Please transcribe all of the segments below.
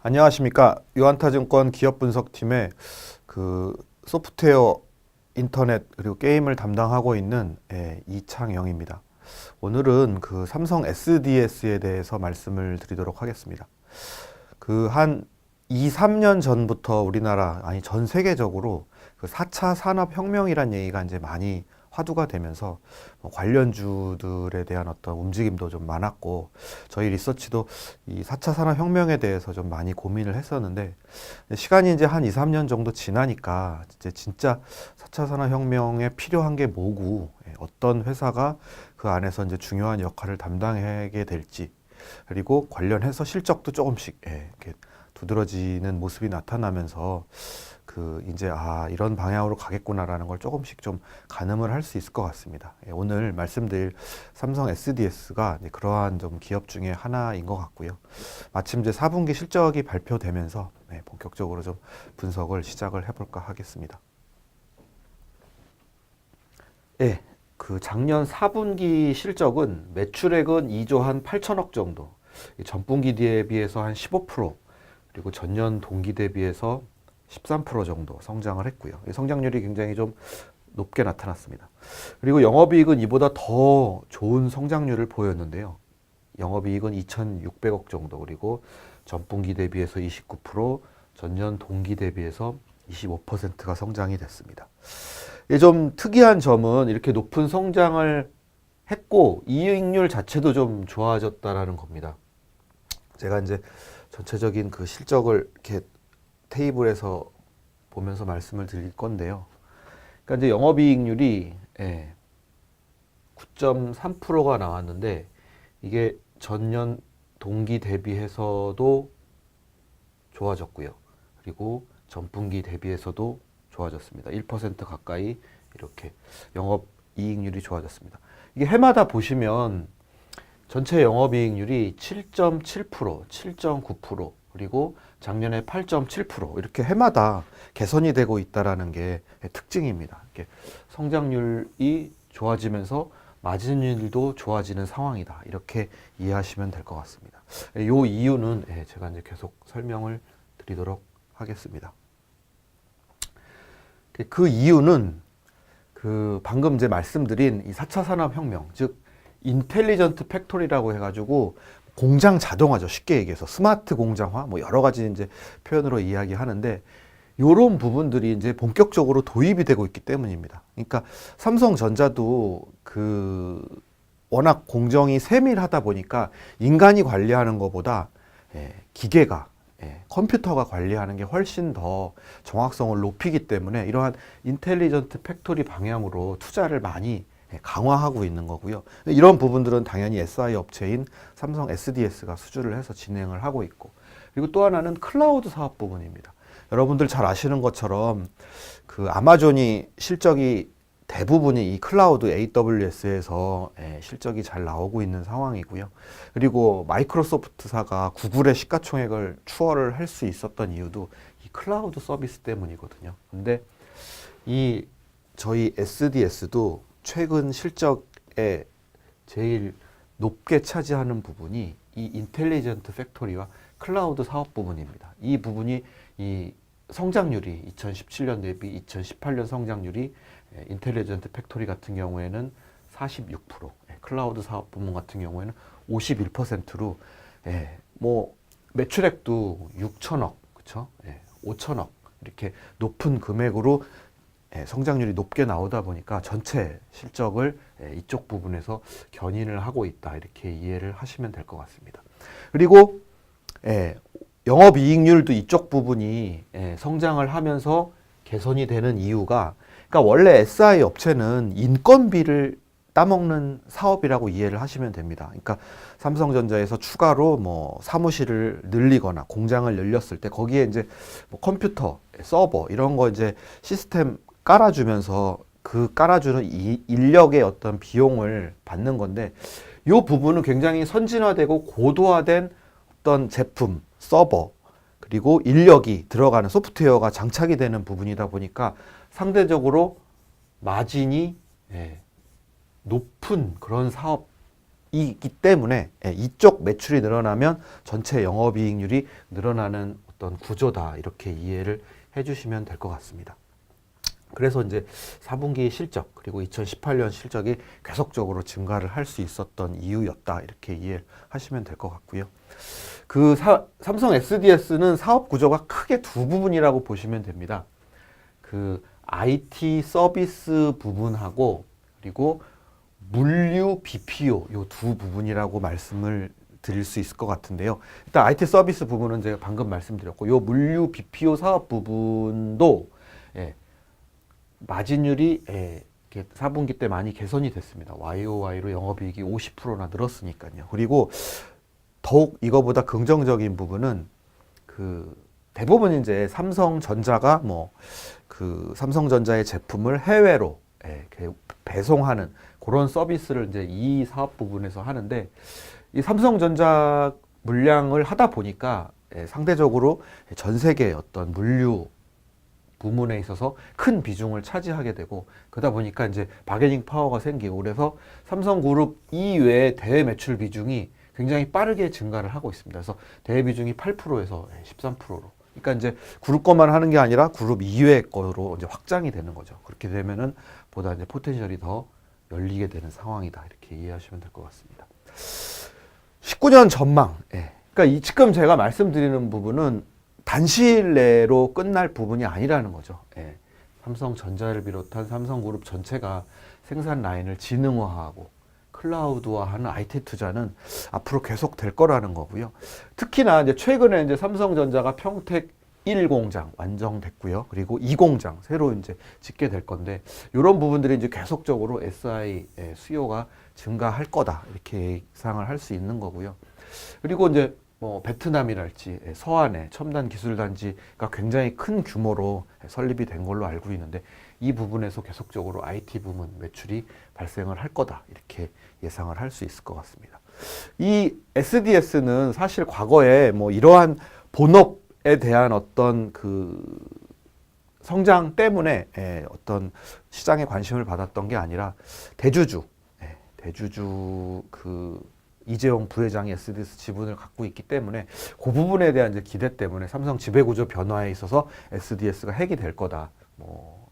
안녕하십니까. 유한타증권 기업분석팀의 소프트웨어, 인터넷 그리고 게임을 담당하고 있는 이창영입니다. 오늘은 삼성 SDS에 대해서 말씀을 드리도록 하겠습니다. 한 2, 3년 전부터 우리나라, 아니 전 세계적으로 4차 산업혁명이란 얘기가 이제 많이 화두가 되면서 관련주들에 대한 어떤 움직임도 좀 많았고, 저희 리서치도 이 4차 산업혁명에 대해서 좀 많이 고민을 했었는데, 시간이 이제 한 2, 3년 정도 지나니까 이제 진짜 4차 산업혁명에 필요한 게 뭐고, 어떤 회사가 그 안에서 이제 중요한 역할을 담당하게 될지, 그리고 관련해서 실적도 조금씩 이렇게 두드러지는 모습이 나타나면서 이제 이런 방향으로 가겠구나라는 걸 조금씩 좀 가늠을 할 수 있을 것 같습니다. 오늘 말씀드릴 삼성 SDS가 그러한 좀 기업 중에 하나인 것 같고요. 마침 이제 4분기 실적이 발표되면서 본격적으로 좀 분석을 시작을 해볼까 하겠습니다. 작년 4분기 실적은 매출액은 2조 한 8천억 정도, 전분기 대비해서 한 15%, 그리고 전년 동기 대비해서 13% 정도 성장을 했고요. 성장률이 굉장히 좀 높게 나타났습니다. 그리고 영업이익은 이보다 더 좋은 성장률을 보였는데요. 영업이익은 2,600억 정도, 그리고 전분기 대비해서 29%, 전년 동기 대비해서 25%가 성장이 됐습니다. 좀 특이한 점은 이렇게 높은 성장을 했고 이익률 자체도 좀 좋아졌다라는 겁니다. 제가 이제 전체적인 실적을 이렇게 테이블에서 보면서 말씀을 드릴 건데요. 그러니까 이제 영업이익률이 9.3%가 나왔는데, 이게 전년 동기 대비해서도 좋아졌고요. 그리고 전분기 대비해서도 좋아졌습니다. 1% 가까이 이렇게 영업이익률이 좋아졌습니다. 이게 해마다 보시면 전체 영업이익률이 7.7%, 7.9%, 그리고 작년에 8.7% 이렇게 해마다 개선이 되고 있다는 게 특징입니다. 이렇게 성장률이 좋아지면서 마진율도 좋아지는 상황이다, 이렇게 이해하시면 될 것 같습니다. 이 이유는 제가 이제 계속 설명을 드리도록 하겠습니다. 그 이유는 방금 이제 말씀드린 이 4차 산업혁명, 즉 인텔리전트 팩토리라고 해가지고 공장 자동화죠. 쉽게 얘기해서 스마트 공장화, 여러 가지 이제 표현으로 이야기하는데, 이런 부분들이 이제 본격적으로 도입이 되고 있기 때문입니다. 그러니까 삼성전자도 워낙 공정이 세밀하다 보니까 인간이 관리하는 것보다 기계가, 컴퓨터가 관리하는 게 훨씬 더 정확성을 높이기 때문에 이러한 인텔리전트 팩토리 방향으로 투자를 많이 강화하고 있는 거고요. 이런 부분들은 당연히 SI 업체인 삼성 SDS가 수주를 해서 진행을 하고 있고, 그리고 또 하나는 클라우드 사업 부분입니다. 여러분들 잘 아시는 것처럼 아마존이 실적이 대부분이 이 클라우드 AWS에서 실적이 잘 나오고 있는 상황이고요. 그리고 마이크로소프트사가 구글의 시가총액을 추월을 할 수 있었던 이유도 이 클라우드 서비스 때문이거든요. 근데 저희 SDS도 최근 실적에 제일 높게 차지하는 부분이 이 인텔리전트 팩토리와 클라우드 사업 부분입니다. 이 부분이 이 성장률이 2017년 대비 2018년 성장률이 인텔리전트 팩토리 같은 경우에는 46%, 클라우드 사업 부문 같은 경우에는 51%로 매출액도 6천억, 그쵸? 5천억 이렇게 높은 금액으로 성장률이 높게 나오다 보니까 전체 실적을 이쪽 부분에서 견인을 하고 있다, 이렇게 이해를 하시면 될 것 같습니다. 그리고 영업이익률도 이쪽 부분이 성장을 하면서 개선이 되는 이유가, 그러니까 원래 SI 업체는 인건비를 따먹는 사업이라고 이해를 하시면 됩니다. 그러니까 삼성전자에서 추가로 사무실을 늘리거나 공장을 열렸을 때 거기에 이제 컴퓨터, 서버 이런 거 이제 시스템 깔아주면서 깔아주는 이 인력의 어떤 비용을 받는 건데, 이 부분은 굉장히 선진화되고 고도화된 어떤 제품, 서버, 그리고 인력이 들어가는 소프트웨어가 장착이 되는 부분이다 보니까 상대적으로 마진이 높은 그런 사업 이기 때문에 이쪽 매출이 늘어나면 전체 영업이익률이 늘어나는 어떤 구조다, 이렇게 이해를 해주시면 될 것 같습니다. 그래서 이제 4분기 실적 그리고 2018년 실적이 계속적으로 증가를 할 수 있었던 이유였다, 이렇게 이해하시면 될 것 같고요. 삼성 SDS는 사업 구조가 크게 두 부분이라고 보시면 됩니다. 그 IT 서비스 부분하고 그리고 물류 BPO 요 두 부분이라고 말씀을 드릴 수 있을 것 같은데요. 일단 IT 서비스 부분은 제가 방금 말씀드렸고, 요 물류 BPO 사업 부분도 마진율이 4분기 때 많이 개선이 됐습니다. YOY로 영업이익이 50%나 늘었으니까요. 그리고 더욱 이거보다 긍정적인 부분은 대부분 이제 삼성전자가 삼성전자의 제품을 해외로 배송하는 그런 서비스를 이제 이 사업 부분에서 하는데, 이 삼성전자 물량을 하다 보니까 상대적으로 전 세계의 어떤 물류 부문에 있어서 큰 비중을 차지하게 되고, 그러다 보니까 이제 바게닝 파워가 생기고, 그래서 삼성그룹 이외의 대외 매출 비중이 굉장히 빠르게 증가를 하고 있습니다. 그래서 대외 비중이 8%에서 13%로. 그러니까 이제 그룹 것만 하는 게 아니라 그룹 이외의 거로 이제 확장이 되는 거죠. 그렇게 되면은 보다 이제 포텐셜이 더 열리게 되는 상황이다, 이렇게 이해하시면 될 것 같습니다. 19년 전망. 그러니까 지금 제가 말씀드리는 부분은 단시일 내로 끝날 부분이 아니라는 거죠. 삼성전자를 비롯한 삼성그룹 전체가 생산 라인을 지능화하고 클라우드화하는 IT 투자는 앞으로 계속 될 거라는 거고요. 특히나 이제 최근에 이제 삼성전자가 평택 1공장 완성됐고요. 그리고 2공장 새로 이제 짓게 될 건데, 이런 부분들이 이제 계속적으로 SI 수요가 증가할 거다, 이렇게 예상을 할 수 있는 거고요. 그리고 이제 베트남이랄지 서안에 첨단 기술 단지가 굉장히 큰 규모로 설립이 된 걸로 알고 있는데, 이 부분에서 계속적으로 IT 부문 매출이 발생을 할 거다, 이렇게 예상을 할 수 있을 것 같습니다. 이 SDS는 사실 과거에 이러한 본업에 대한 어떤 성장 때문에 어떤 시장에 관심을 받았던 게 아니라 대주주 이재용 부회장이 SDS 지분을 갖고 있기 때문에, 그 부분에 대한 이제 기대 때문에 삼성 지배구조 변화에 있어서 SDS가 핵이 될 거다.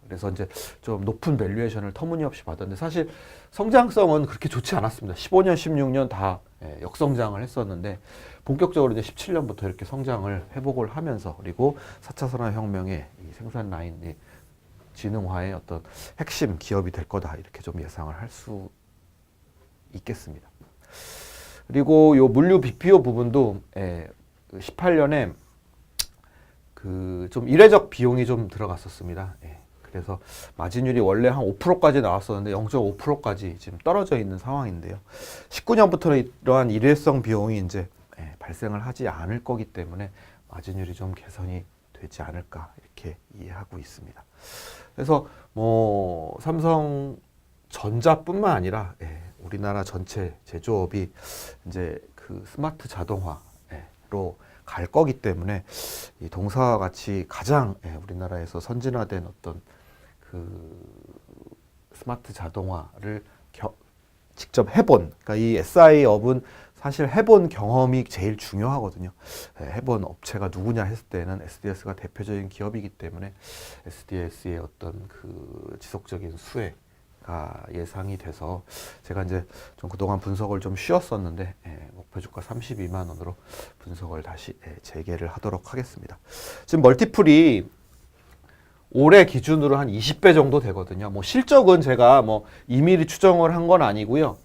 그래서 이제 좀 높은 밸류에이션을 터무니없이 받았는데, 사실 성장성은 그렇게 좋지 않았습니다. 15년, 16년 다 역성장을 했었는데, 본격적으로 이제 17년부터 이렇게 성장을 회복을 하면서, 그리고 4차 산업혁명의 이 생산 라인의 지능화의 어떤 핵심 기업이 될 거다, 이렇게 좀 예상을 할 수 있겠습니다. 그리고 요 물류 BPO 부분도 18년에 좀 이례적 비용이 좀 들어갔었습니다. 그래서 마진율이 원래 한 5%까지 나왔었는데 0.5%까지 지금 떨어져 있는 상황인데요. 19년부터는 이러한 일회성 비용이 이제 발생을 하지 않을 거기 때문에 마진율이 좀 개선이 되지 않을까, 이렇게 이해하고 있습니다. 그래서 삼성전자뿐만 아니라 우리나라 전체 제조업이 이제 스마트 자동화로 갈 거기 때문에, 이 동사와 같이 가장 우리나라에서 선진화된 어떤 스마트 자동화를 직접 해본, 그러니까 이 SI업은 사실 해본 경험이 제일 중요하거든요. 해본 업체가 누구냐 했을 때는 SDS가 대표적인 기업이기 때문에 SDS의 어떤 지속적인 수혜가 예상이 돼서, 제가 이제 좀 그동안 분석을 좀 쉬었었는데 목표주가 32만 원으로 분석을 다시 재개를 하도록 하겠습니다. 지금 멀티플이 올해 기준으로 한 20배 정도 되거든요. 실적은 제가 임의리 추정을 한 건 아니고요.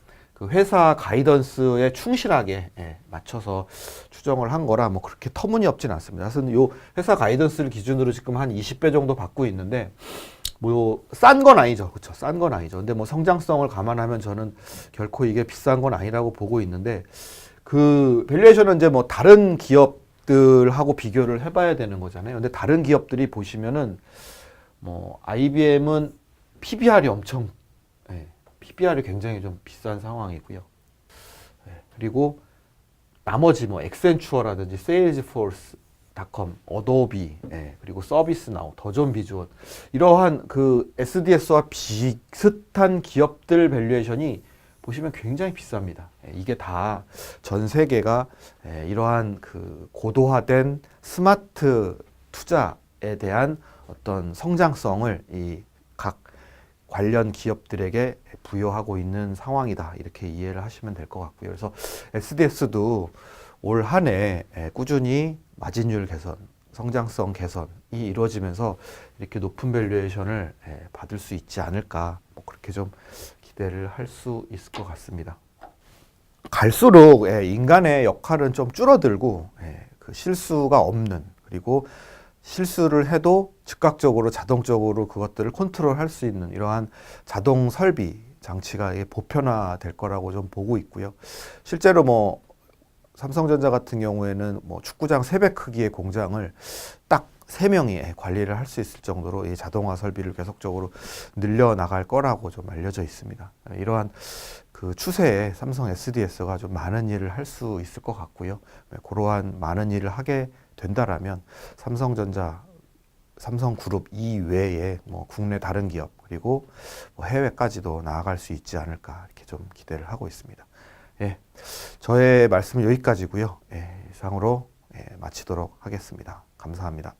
회사 가이던스에 충실하게 맞춰서 추정을 한 거라 그렇게 터무니없진 않습니다. 사실 요 회사 가이던스를 기준으로 지금 한 20배 정도 받고 있는데, 싼 건 아니죠. 그쵸? 싼 건 아니죠. 근데 성장성을 감안하면 저는 결코 이게 비싼 건 아니라고 보고 있는데, 밸류에이션은 이제 다른 기업들하고 비교를 해봐야 되는 거잖아요. 근데 다른 기업들이 보시면은, IBM은 PBR이 PBR이 굉장히 좀 비싼 상황이고요. 그리고 나머지 액센추어라든지 세일즈포스닷컴, 어도비, 그리고 서비스나우, 더존 비주얼, 이러한 SDS와 비슷한 기업들 밸류에이션이 보시면 굉장히 비쌉니다. 이게 다 전 세계가 이러한 그 고도화된 스마트 투자에 대한 어떤 성장성을 이 각 관련 기업들에게 부여하고 있는 상황이다. 이렇게 이해를 하시면 될 것 같고요. 그래서 SDS도 올 한 해 꾸준히 마진율 개선, 성장성 개선이 이루어지면서 이렇게 높은 밸류에이션을 받을 수 있지 않을까, 뭐 그렇게 좀 기대를 할 수 있을 것 같습니다. 갈수록 인간의 역할은 좀 줄어들고 그 실수가 없는, 그리고 실수를 해도 즉각적으로 자동적으로 그것들을 컨트롤할 수 있는 이러한 자동 설비 장치가 보편화될 거라고 좀 보고 있고요. 실제로 뭐 삼성전자 같은 경우에는 뭐 축구장 3배 크기의 공장을 딱 3명이 관리를 할 수 있을 정도로 이 자동화 설비를 계속적으로 늘려나갈 거라고 좀 알려져 있습니다. 이러한 그 추세에 삼성 SDS가 좀 많은 일을 할 수 있을 것 같고요. 그러한 많은 일을 하게 된다라면 삼성전자, 삼성그룹 이외에 뭐 국내 다른 기업 그리고 뭐 해외까지도 나아갈 수 있지 않을까 이렇게 좀 기대를 하고 있습니다. 예, 저의 말씀은 여기까지고요. 이상으로 마치도록 하겠습니다. 감사합니다.